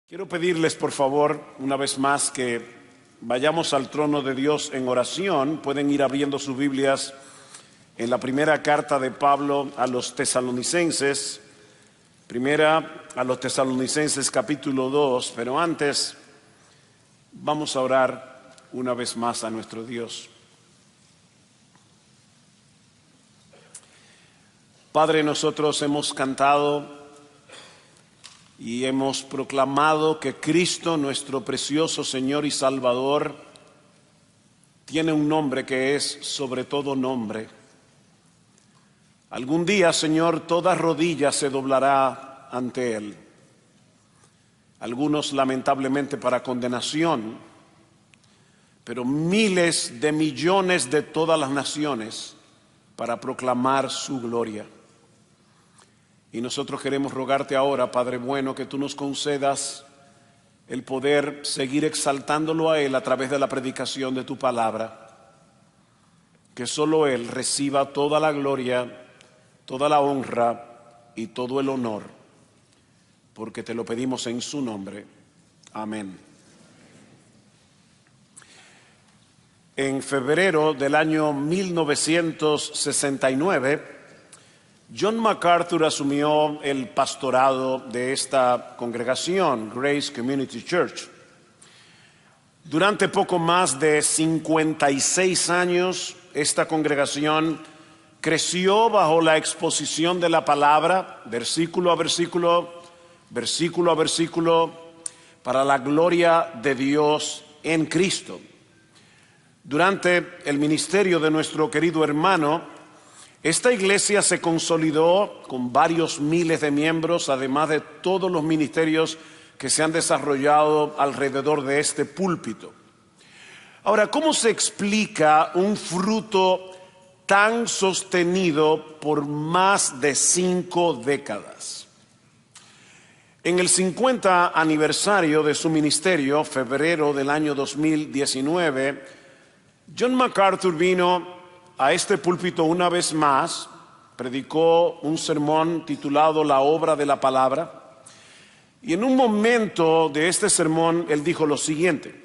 Quiero pedirles, por favor, una vez más que vayamos al trono de Dios en oración. Pueden ir abriendo sus Biblias en la primera carta de Pablo a los tesalonicenses, capítulo 2, pero antes vamos a orar una vez más a nuestro Dios. Padre, nosotros hemos cantado y hemos proclamado que Cristo, nuestro precioso Señor y Salvador, tiene un nombre que es sobre todo nombre. Algún día, Señor, toda rodilla se doblará ante Él. Algunos lamentablemente para condenación, pero miles de millones de todas las naciones para proclamar su gloria. Y nosotros queremos rogarte ahora, Padre bueno, que tú nos concedas el poder seguir exaltándolo a Él a través de la predicación de tu palabra. Que solo Él reciba toda la gloria, toda la honra y todo el honor, porque te lo pedimos en su nombre. Amén. En febrero del año 1969, John MacArthur asumió el pastorado de esta congregación, Grace Community Church. Durante poco más de 56 años, esta congregación creció bajo la exposición de la palabra, versículo a versículo, para la gloria de Dios en Cristo. Durante el ministerio de nuestro querido hermano, esta iglesia se consolidó con varios miles de miembros, además de todos los ministerios que se han desarrollado alrededor de este púlpito. Ahora, ¿cómo se explica un fruto tan sostenido por más de 5 décadas? En el 50 aniversario de su ministerio, febrero del año 2019, John MacArthur vino a este púlpito una vez más, predicó un sermón titulado La obra de la palabra, y en un momento de este sermón él dijo lo siguiente: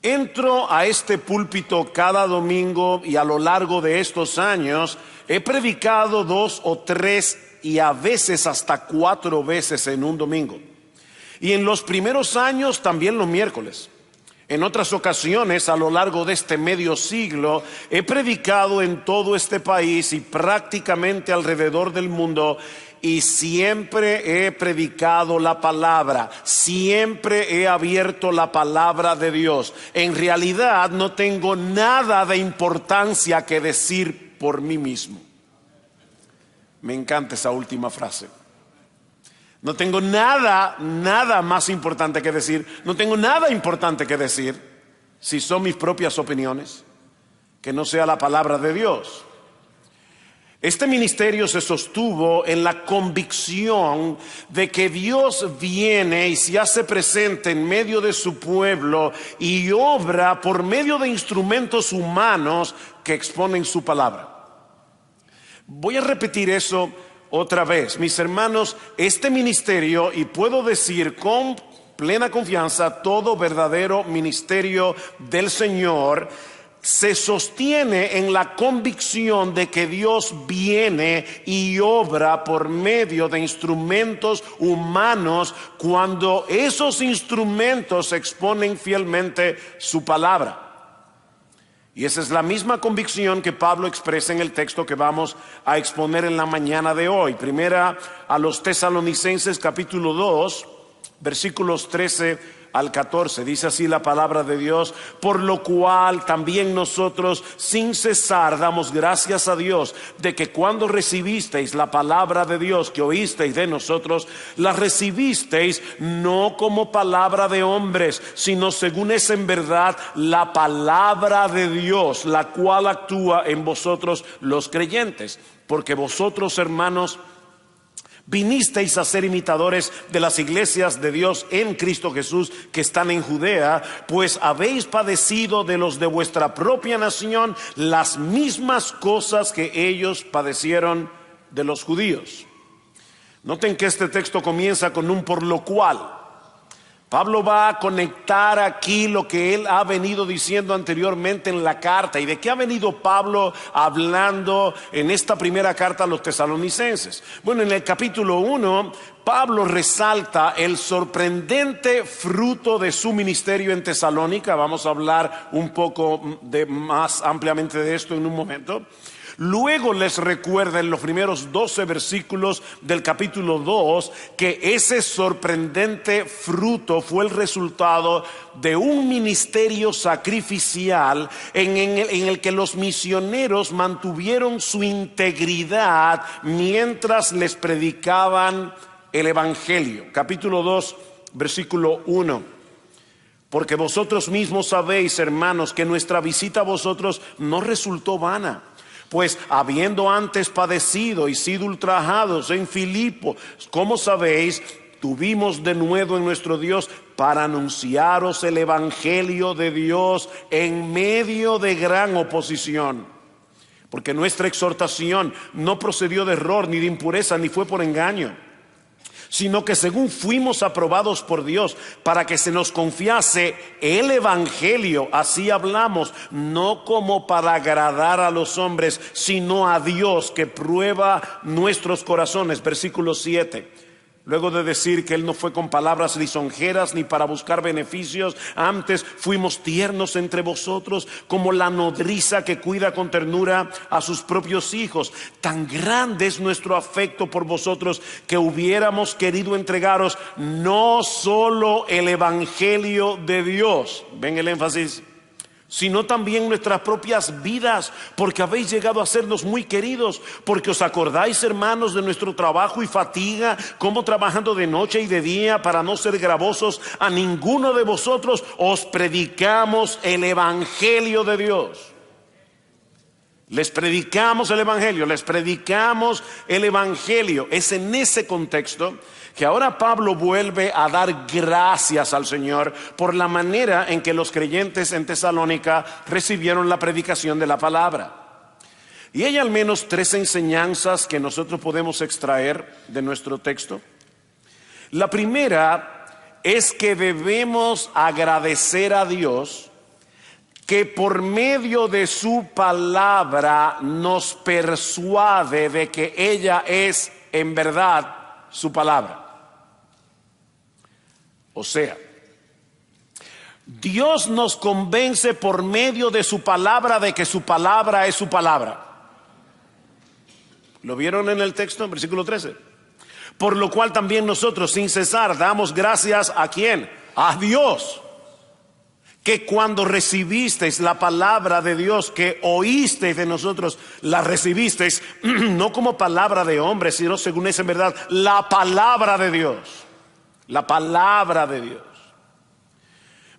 entro a este púlpito cada domingo y a lo largo de estos años he predicado 2 o 3 y a veces hasta 4 veces en un domingo, y en los primeros años también los miércoles. En otras ocasiones, a lo largo de este medio siglo, he predicado en todo este país y prácticamente alrededor del mundo, y siempre he predicado la palabra, siempre he abierto la palabra de Dios. En realidad no tengo nada de importancia que decir por mí mismo. Me encanta esa última frase. No tengo nada más importante que decir. No tengo nada importante que decir si son mis propias opiniones, que no sea la palabra de Dios. Este ministerio se sostuvo en la convicción de que Dios viene y se hace presente en medio de su pueblo y obra por medio de instrumentos humanos que exponen su palabra. Voy a repetir eso otra vez, mis hermanos. Este ministerio, y puedo decir con plena confianza, todo verdadero ministerio del Señor, se sostiene en la convicción de que Dios viene y obra por medio de instrumentos humanos cuando esos instrumentos exponen fielmente su palabra. Y esa es la misma convicción que Pablo expresa en el texto que vamos a exponer en la mañana de hoy. Primera a los tesalonicenses capítulo 2, versículos 13 al 14. Dice así la palabra de Dios: por lo cual también nosotros sin cesar damos gracias a Dios de que cuando recibisteis la palabra de Dios que oísteis de nosotros, la recibisteis no como palabra de hombres, sino según es en verdad la palabra de Dios, la cual actúa en vosotros los creyentes. Porque vosotros, hermanos, vinisteis a ser imitadores de las iglesias de Dios en Cristo Jesús que están en Judea, pues habéis padecido de los de vuestra propia nación las mismas cosas que ellos padecieron de los judíos. Noten que este texto comienza con un por lo cual. Pablo va a conectar aquí lo que él ha venido diciendo anteriormente en la carta. ¿Y de qué ha venido Pablo hablando en esta primera carta a los tesalonicenses? Bueno, en el capítulo 1, Pablo resalta el sorprendente fruto de su ministerio en Tesalónica. Vamos a hablar un poco más ampliamente de esto en un momento. Luego les recuerda en los primeros 12 versículos del capítulo 2 que ese sorprendente fruto fue el resultado de un ministerio sacrificial en el que los misioneros mantuvieron su integridad mientras les predicaban el evangelio. Capítulo 2, versículo 1. Porque vosotros mismos sabéis, hermanos, que nuestra visita a vosotros no resultó vana. Pues habiendo antes padecido y sido ultrajados en Filipo, como sabéis, tuvimos de nuevo en nuestro Dios para anunciaros el evangelio de Dios en medio de gran oposición. Porque nuestra exhortación no procedió de error, ni de impureza, ni fue por engaño, sino que según fuimos aprobados por Dios para que se nos confiase el evangelio, así hablamos, no como para agradar a los hombres, sino a Dios que prueba nuestros corazones. Versículo 7. Luego de decir que Él no fue con palabras lisonjeras ni para buscar beneficios, antes fuimos tiernos entre vosotros como la nodriza que cuida con ternura a sus propios hijos. Tan grande es nuestro afecto por vosotros que hubiéramos querido entregaros no solo el evangelio de Dios, ven el énfasis, sino también nuestras propias vidas, porque habéis llegado a sernos muy queridos, porque os acordáis, hermanos, de nuestro trabajo y fatiga, como trabajando de noche y de día para no ser gravosos a ninguno de vosotros, os predicamos el evangelio de Dios. Les predicamos el evangelio, les predicamos el evangelio. Es en ese contexto que ahora Pablo vuelve a dar gracias al Señor por la manera en que los creyentes en Tesalónica recibieron la predicación de la palabra. Y hay al menos 3 enseñanzas que nosotros podemos extraer de nuestro texto. La primera es que debemos agradecer a Dios que por medio de su palabra nos persuade de que ella es en verdad su palabra. O sea, Dios nos convence por medio de su palabra de que su palabra es su palabra. ¿Lo vieron en el texto en versículo 13? Por lo cual también nosotros sin cesar damos gracias ¿a quién? A Dios. Que cuando recibisteis la palabra de Dios, que oísteis de nosotros, la recibisteis no como palabra de hombre, sino según es en verdad la palabra de Dios. La palabra de Dios.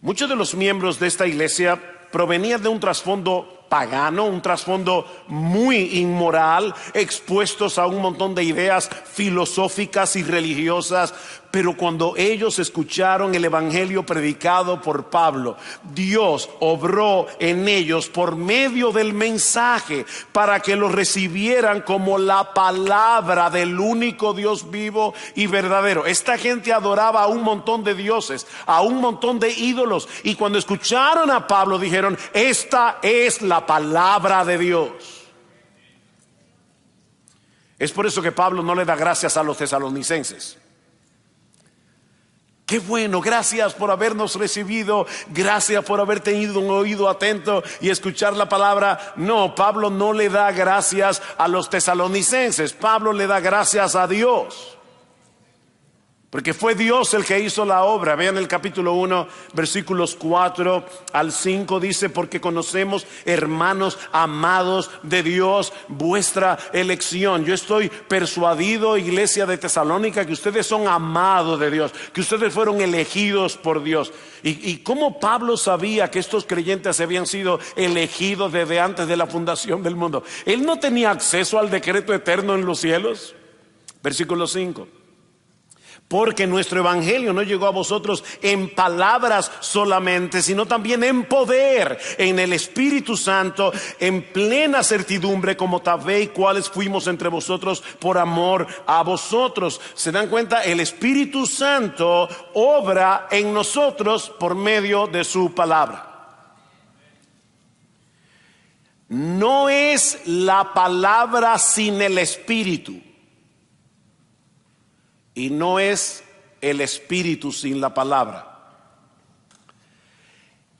Muchos de los miembros de esta iglesia provenían de un trasfondo pagano, un trasfondo muy inmoral, expuestos a un montón de ideas filosóficas y religiosas. Pero cuando ellos escucharon el evangelio predicado por Pablo, Dios obró en ellos por medio del mensaje para que lo recibieran como la palabra del único Dios vivo y verdadero. Esta gente adoraba a un montón de dioses, a un montón de ídolos, y cuando escucharon a Pablo dijeron: esta es la palabra de Dios. Es por eso que Pablo no le da gracias a los tesalonicenses. Qué bueno, gracias por habernos recibido, gracias por haber tenido un oído atento y escuchar la palabra. No, Pablo no le da gracias a los tesalonicenses, Pablo le da gracias a Dios. Porque fue Dios el que hizo la obra. Vean el capítulo 1, versículos 4 al 5, dice: porque conocemos, hermanos amados de Dios, vuestra elección. Yo estoy persuadido, iglesia de Tesalónica, que ustedes son amados de Dios, que ustedes fueron elegidos por Dios. ¿Y cómo Pablo sabía que estos creyentes habían sido elegidos desde antes de la fundación del mundo? Él no tenía acceso al decreto eterno en los cielos. Versículo 5. Porque nuestro evangelio no llegó a vosotros en palabras solamente, sino también en poder, en el Espíritu Santo, en plena certidumbre, como sabéis cuáles fuimos entre vosotros por amor a vosotros. ¿Se dan cuenta? El Espíritu Santo obra en nosotros por medio de su palabra. No es la palabra sin el Espíritu. Y no es el Espíritu sin la palabra.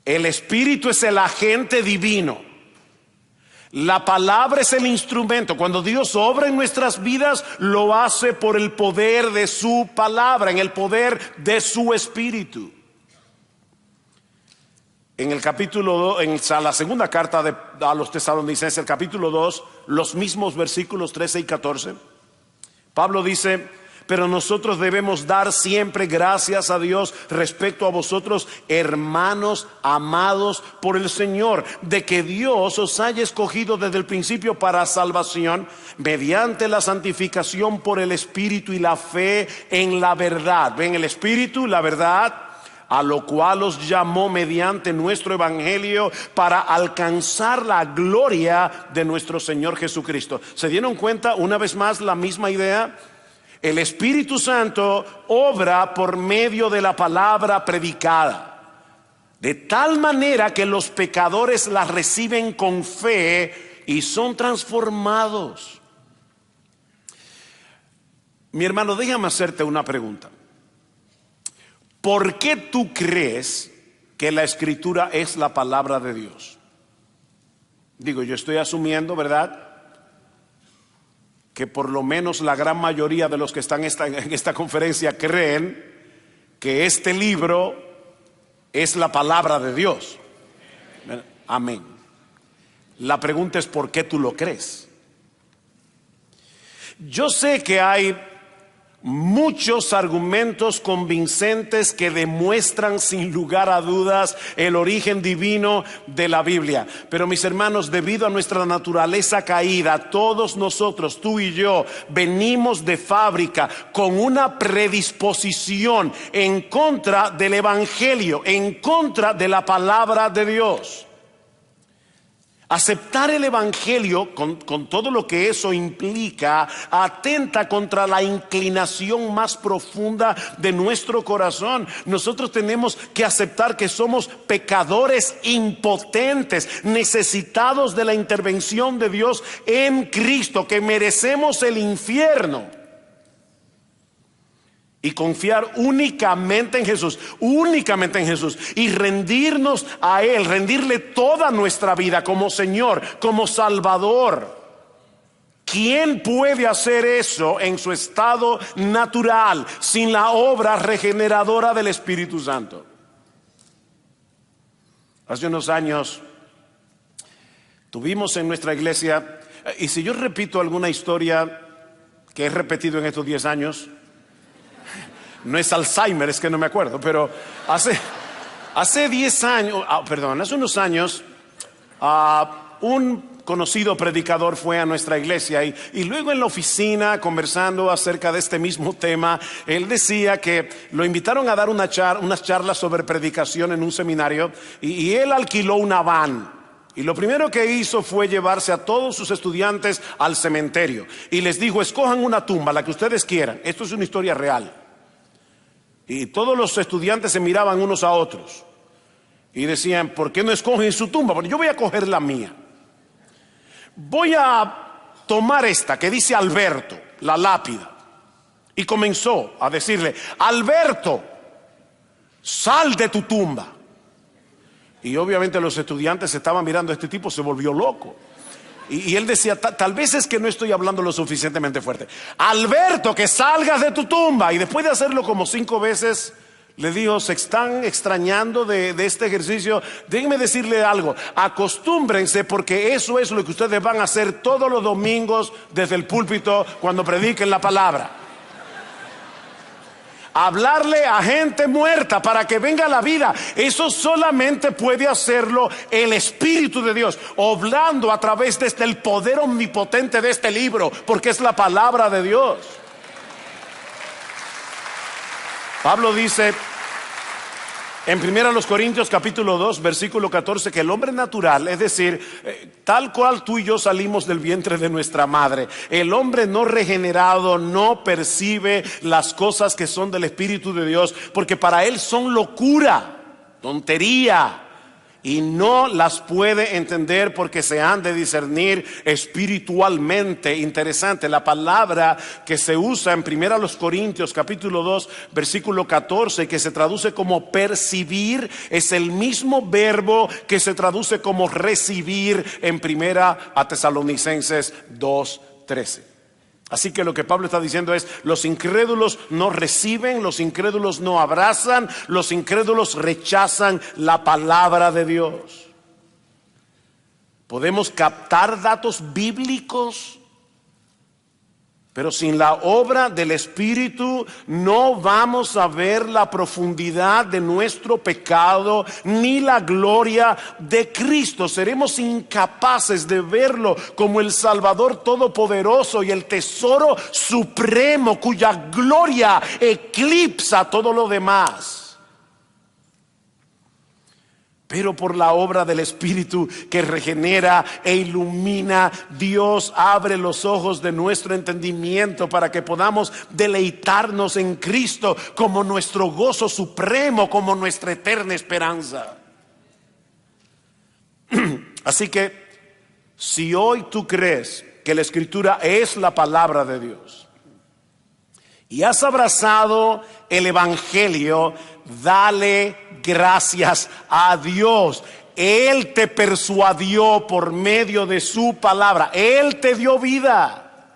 El Espíritu es el agente divino. La palabra es el instrumento. Cuando Dios obra en nuestras vidas, lo hace por el poder de su palabra, en el poder de su Espíritu. En el capítulo 2, en la segunda carta a los Tesalonicenses, el capítulo 2, los mismos versículos 13 y 14, Pablo dice: pero nosotros debemos dar siempre gracias a Dios respecto a vosotros, hermanos amados por el Señor, de que Dios os haya escogido desde el principio para salvación, mediante la santificación por el Espíritu y la fe en la verdad. ¿Ven? El Espíritu, la verdad, a lo cual os llamó mediante nuestro evangelio para alcanzar la gloria de nuestro Señor Jesucristo. ¿Se dieron cuenta una vez más la misma idea? El Espíritu Santo obra por medio de la palabra predicada, de tal manera que los pecadores la reciben con fe y son transformados. Mi hermano, déjame hacerte una pregunta. ¿Por qué tú crees que la Escritura es la palabra de Dios? Digo, yo estoy asumiendo, ¿verdad?, que por lo menos la gran mayoría de los que están en esta conferencia creen que este libro es la palabra de Dios. Amén. La pregunta es: ¿por qué tú lo crees? Yo sé que hay muchos argumentos convincentes que demuestran sin lugar a dudas el origen divino de la Biblia. Pero mis hermanos, debido a nuestra naturaleza caída, todos nosotros, tú y yo, venimos de fábrica con una predisposición en contra del Evangelio, en contra de la palabra de Dios. Aceptar el Evangelio con todo lo que eso implica atenta contra la inclinación más profunda de nuestro corazón. Nosotros tenemos que aceptar que somos pecadores impotentes, necesitados de la intervención de Dios en Cristo, que merecemos el infierno. Y confiar únicamente en Jesús, y rendirnos a Él, rendirle toda nuestra vida como Señor, como Salvador. ¿Quién puede hacer eso en su estado natural sin la obra regeneradora del Espíritu Santo? Hace unos años tuvimos en nuestra iglesia, y si yo repito alguna historia que he repetido en estos 10 años, no es Alzheimer, es que no me acuerdo, pero hace 10 años, hace unos años, un conocido predicador fue a nuestra iglesia y luego en la oficina, conversando acerca de este mismo tema, él decía que lo invitaron a dar unas charlas sobre predicación en un seminario y él alquiló una van. Y lo primero que hizo fue llevarse a todos sus estudiantes al cementerio y les dijo: escojan una tumba, la que ustedes quieran. Esto es una historia real. Y todos los estudiantes se miraban unos a otros y decían: ¿por qué no escogen su tumba? Porque yo voy a coger la mía. Voy a tomar esta que dice Alberto, la lápida. Y comenzó a decirle: Alberto, sal de tu tumba. Y obviamente los estudiantes estaban mirando: este tipo se volvió loco. Y él decía: tal vez es que no estoy hablando lo suficientemente fuerte. Alberto, que salgas de tu tumba. Y después de hacerlo como 5 veces, le dijo: se están extrañando de este ejercicio. Déjenme decirle algo: acostúmbrense, porque eso es lo que ustedes van a hacer todos los domingos desde el púlpito cuando prediquen la palabra. Hablarle a gente muerta para que venga a la vida. Eso solamente puede hacerlo el Espíritu de Dios, obrando a través de el poder omnipotente de este libro, porque es la palabra de Dios. Pablo dice en 1 Corintios capítulo 2 versículo 14 que el hombre natural, es decir, tal cual tú y yo salimos del vientre de nuestra madre, el hombre no regenerado no percibe las cosas que son del Espíritu de Dios, porque para él son locura, tontería, y no las puede entender porque se han de discernir espiritualmente. Interesante, la palabra que se usa en 1 Corintios capítulo 2 versículo 14, que se traduce como percibir, es el mismo verbo que se traduce como recibir en 1 Tesalonicenses 2:13. Así que lo que Pablo está diciendo es: los incrédulos no reciben, los incrédulos no abrazan, los incrédulos rechazan la palabra de Dios. Podemos captar datos bíblicos, pero sin la obra del Espíritu no vamos a ver la profundidad de nuestro pecado ni la gloria de Cristo. Seremos incapaces de verlo como el Salvador todopoderoso y el tesoro supremo cuya gloria eclipsa todo lo demás. Pero por la obra del Espíritu que regenera e ilumina, Dios abre los ojos de nuestro entendimiento para que podamos deleitarnos en Cristo como nuestro gozo supremo, como nuestra eterna esperanza. Así que si hoy tú crees que la Escritura es la palabra de Dios y has abrazado el Evangelio, dale gracias a Dios. Él te persuadió por medio de su palabra. Él te dio vida.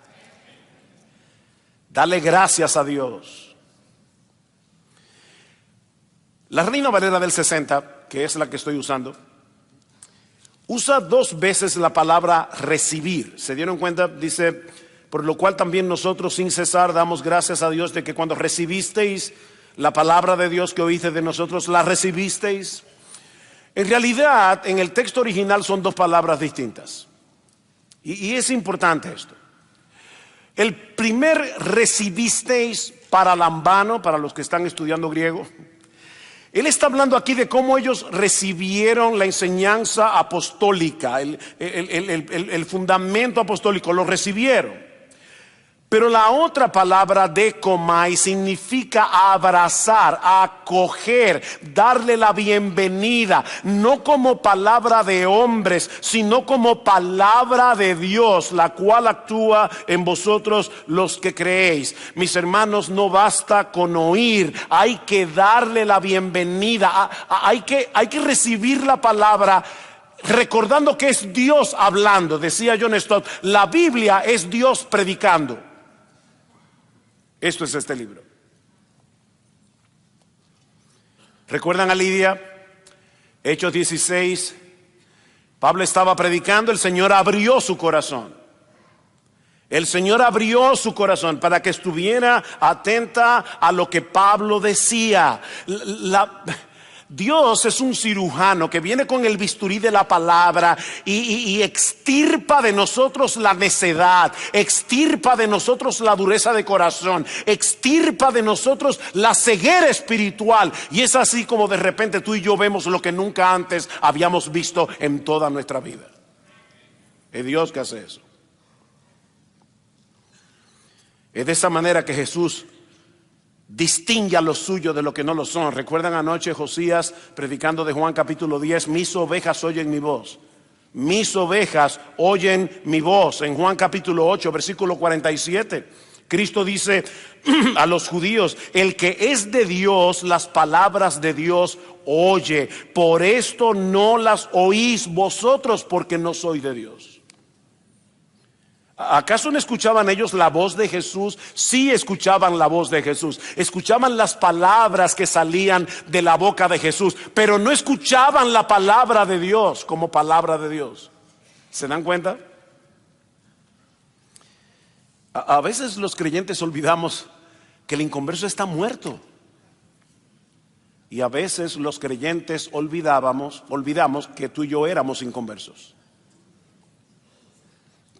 Dale gracias a Dios. La Reina Valera del 60, que es la que estoy usando, usa 2 veces la palabra recibir. ¿Se dieron cuenta? Dice: por lo cual también nosotros sin cesar damos gracias a Dios de que cuando recibisteis la palabra de Dios que oíste de nosotros, la recibisteis. En realidad, en el texto original son 2 palabras distintas. Y es importante esto. El primer recibisteis paralambano, para los que están estudiando griego, él está hablando aquí de cómo ellos recibieron la enseñanza apostólica, el fundamento apostólico, lo recibieron. Pero la otra palabra dekomai significa abrazar, acoger, darle la bienvenida, no como palabra de hombres, sino como palabra de Dios, la cual actúa en vosotros los que creéis. Mis hermanos, no basta con oír, hay que darle la bienvenida, hay que recibir la palabra, recordando que es Dios hablando. Decía John Stott, la Biblia es Dios predicando. Esto es este libro. ¿Recuerdan a Lidia? Hechos 16. Pablo estaba predicando, el Señor abrió su corazón. El Señor abrió su corazón para que estuviera atenta a lo que Pablo decía. Dios es un cirujano que viene con el bisturí de la palabra y extirpa de nosotros la necedad, extirpa de nosotros la dureza de corazón, extirpa de nosotros la ceguera espiritual. Y es así como de repente tú y yo vemos lo que nunca antes habíamos visto en toda nuestra vida. Es Dios que hace eso. Es de esa manera que Jesús distingue a los suyos de lo que no lo son. ¿Recuerdan anoche Josías predicando de Juan capítulo 10? Mis ovejas oyen mi voz. Mis ovejas oyen mi voz. En Juan capítulo 8 versículo 47, Cristo dice a los judíos: el que es de Dios, las palabras de Dios oye. Por esto no las oís vosotros, porque no soy de Dios. ¿Acaso no escuchaban ellos la voz de Jesús? Sí escuchaban la voz de Jesús, escuchaban las palabras que salían de la boca de Jesús, pero no escuchaban la palabra de Dios como palabra de Dios. ¿Se dan cuenta? A veces los creyentes olvidamos que el inconverso está muerto. Y a veces los creyentes olvidamos que tú y yo éramos inconversos.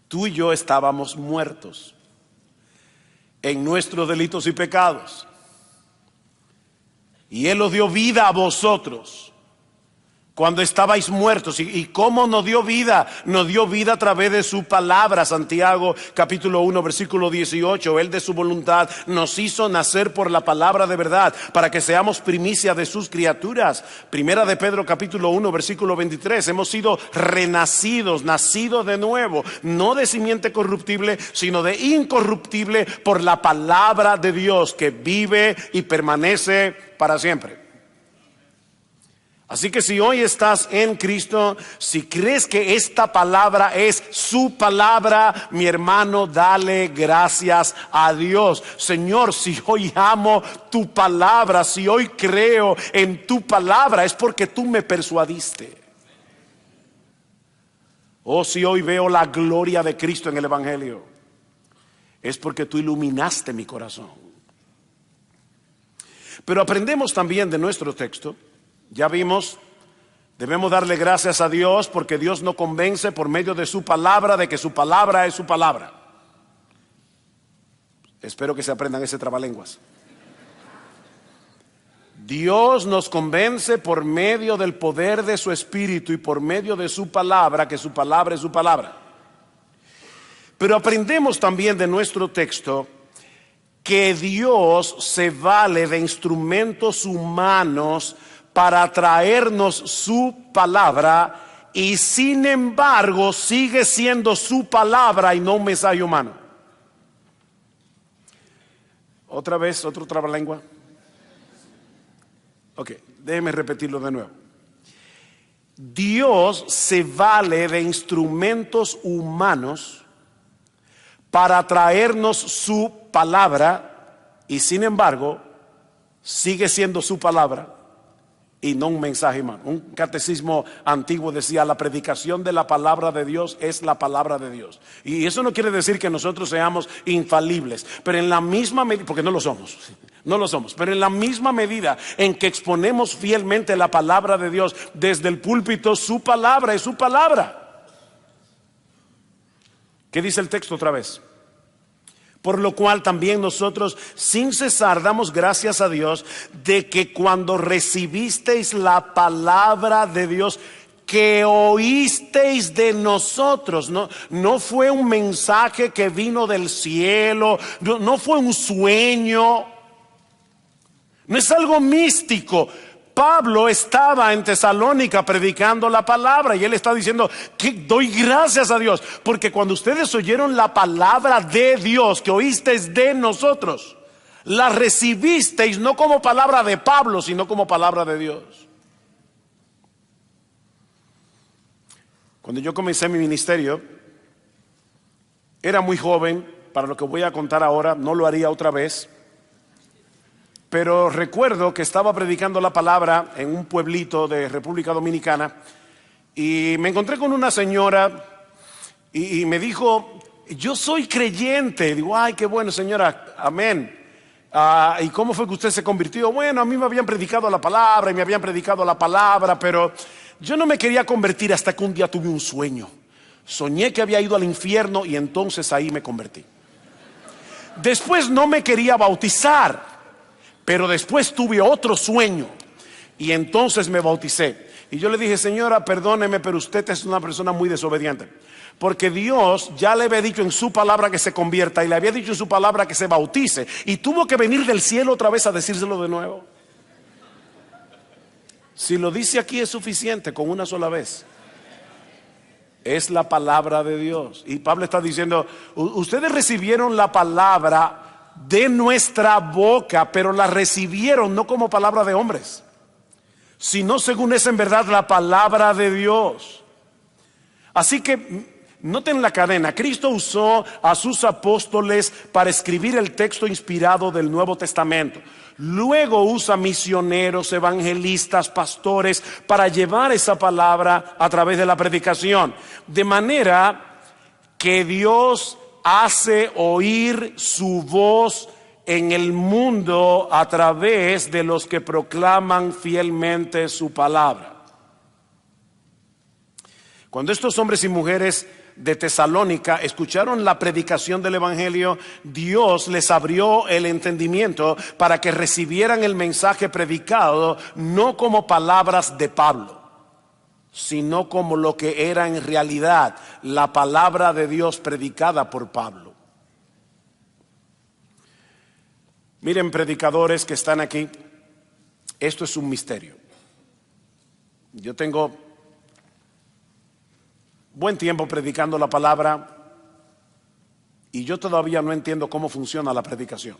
Tú y yo estábamos muertos en nuestros delitos y pecados. Y Él os dio vida a vosotros cuando estabais muertos. ¿Y cómo nos dio vida? Nos dio vida a través de su palabra. Santiago capítulo 1 versículo 18. Él de su voluntad nos hizo nacer por la palabra de verdad, para que seamos primicia de sus criaturas. Primera de Pedro capítulo 1 versículo 23. Hemos sido renacidos, nacidos de nuevo, no de simiente corruptible, sino de incorruptible, por la palabra de Dios, que vive y permanece para siempre. Así que si hoy estás en Cristo, si crees que esta palabra es su palabra, mi hermano, dale gracias a Dios. Señor, si hoy amo tu palabra, si hoy creo en tu palabra, es porque tú me persuadiste. O si hoy veo la gloria de Cristo en el Evangelio, es porque tú iluminaste mi corazón. Pero aprendemos también de nuestro texto. Ya vimos, debemos darle gracias a Dios porque Dios nos convence por medio de su palabra de que su palabra es su palabra. Espero que se aprendan ese trabalenguas. Dios nos convence por medio del poder de su Espíritu y por medio de su palabra, que su palabra es su palabra. Pero aprendemos también de nuestro texto que Dios se vale de instrumentos humanos para traernos su palabra, y sin embargo sigue siendo su palabra y no un mensaje humano. Otra vez, otro trabalengua. Ok, déjeme repetirlo de nuevo. Dios se vale de instrumentos humanos para traernos su palabra, y sin embargo sigue siendo su palabra y no un mensaje humano. Un catecismo antiguo decía: la predicación de la palabra de Dios es la palabra de Dios. Y eso no quiere decir que nosotros seamos infalibles, pero en la misma medida, porque no lo somos, pero en la misma medida en que exponemos fielmente la palabra de Dios desde el púlpito, su palabra es su palabra. ¿Qué dice el texto otra vez? Por lo cual también nosotros sin cesar damos gracias a Dios de que cuando recibisteis la palabra de Dios que oísteis de nosotros, no fue un mensaje que vino del cielo, no fue un sueño, no es algo místico. Pablo estaba en Tesalónica predicando la palabra y él está diciendo que doy gracias a Dios porque cuando ustedes oyeron la palabra de Dios que oísteis de nosotros, la recibisteis no como palabra de Pablo, sino como palabra de Dios. Cuando yo comencé mi ministerio, era muy joven. Para lo que voy a contar ahora, no lo haría otra vez. Pero recuerdo que estaba predicando la palabra en un pueblito de República Dominicana y me encontré con una señora y me dijo: yo soy creyente. Digo: ay, qué bueno, señora, amén. ¿Y cómo fue que usted se convirtió? Bueno, a mí me habían predicado la palabra pero yo no me quería convertir hasta que un día tuve un sueño. Soñé que había ido al infierno y entonces ahí me convertí. Después no me quería bautizar, pero después tuve otro sueño y entonces me bauticé. Y yo le dije: señora, perdóneme, pero usted es una persona muy desobediente, porque Dios ya le había dicho en su palabra que se convierta y le había dicho en su palabra que se bautice, y tuvo que venir del cielo otra vez a decírselo de nuevo. Si lo dice aquí es suficiente con una sola vez. Es la palabra de Dios. Y Pablo está diciendo: ustedes recibieron la palabra de nuestra boca, pero la recibieron no como palabra de hombres, sino según es en verdad la palabra de Dios. Así que noten la cadena. Cristo usó a sus apóstoles para escribir el texto inspirado del Nuevo Testamento. Luego usa misioneros, evangelistas, pastores para llevar esa palabra a través de la predicación. De manera que Dios hace oír su voz en el mundo a través de los que proclaman fielmente su palabra. Cuando estos hombres y mujeres de Tesalónica escucharon la predicación del Evangelio, Dios les abrió el entendimiento para que recibieran el mensaje predicado no como palabras de Pablo, sino como lo que era en realidad la palabra de Dios predicada por Pablo. Miren, predicadores que están aquí, esto es un misterio. Yo tengo buen tiempo predicando la palabra y yo todavía no entiendo cómo funciona la predicación.